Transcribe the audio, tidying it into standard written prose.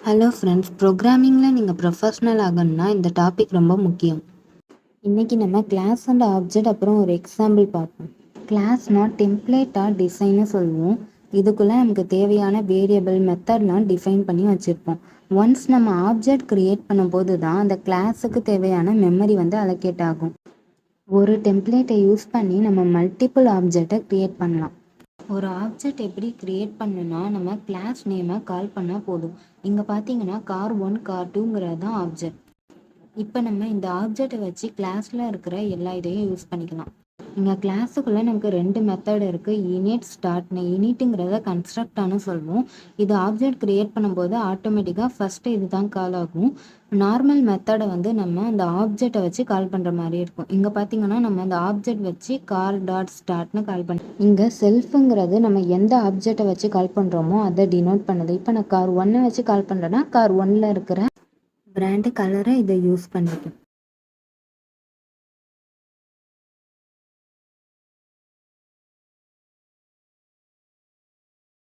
Hello friends, ப்ரோக்ராமிங்கில் நீங்கள் professional ஆகணும்னா இந்த டாபிக் ரொம்ப முக்கியம். இன்றைக்கி நம்ம கிளாஸ் அண்ட் ஆப்ஜெக்ட் அப்புறம் ஒரு எக்ஸாம்பிள் பார்ப்போம். கிளாஸ்னால் டெம்ப்ளேட்டாக டிசைன்னு சொல்லுவோம். இதுக்குள்ளே நமக்கு தேவையான வேரியபிள் மெத்தட்லாம் டிஃபைன் பண்ணி வச்சுருப்போம். ஒன்ஸ் நம்ம ஆப்ஜெக்ட் க்ரியேட் பண்ணும்போது தான் அந்த கிளாஸுக்கு தேவையான மெமரி அலோகேட் ஆகும். ஒரு டெம்ப்ளேட்டை யூஸ் பண்ணி நம்ம மல்டிபிள் ஆப்ஜெக்டை க்ரியேட் பண்ணலாம். ஒரு ஆப்ஜெக்ட் எப்படி க்ரியேட் பண்ணணும்னா நம்ம கிளாஸ் நேமை கால் பண்ணால் போதும். இங்கே பார்த்தீங்கன்னா car1 car2ங்கிறது தான் ஆப்ஜெக்ட். இப்போ நம்ம இந்த ஆப்ஜெக்டை வச்சு கிளாஸில் இருக்கிற எல்லா இதையும் யூஸ் பண்ணிக்கலாம். இங்கே கிளாஸுக்குள்ளே நமக்கு 2 மெத்தட் இருக்குது. இனிட் ஸ்டார்ட்னு. இனிட்டுங்கிறத கன்ஸ்ட்ரக்டானு சொல்லுவோம். இது ஆப்ஜெக்ட் க்ரியேட் பண்ணும்போது ஆட்டோமேட்டிக்காக ஃபஸ்ட்டு இது தான் கால் ஆகும். நார்மல் மெத்தடை நம்ம அந்த ஆப்ஜெக்டை வச்சு கால் பண்ணுற மாதிரி இருக்கும். இங்கே பார்த்தீங்கன்னா நம்ம அந்த ஆப்ஜெக்ட் வச்சு கார் டாட் ஸ்டார்ட்னு கால் பண்ணுறோம். இங்கே செல்ஃபுங்கிறது நம்ம எந்த ஆப்ஜெக்டை வச்சு கால் பண்ணுறோமோ அதை டினோட் பண்ணுது. இப்போ நான் car1 வச்சு கால் பண்ணுறேன்னா car1ல் இருக்கிற பிராண்டு கலரை இதை யூஸ் பண்ணிக்கும்.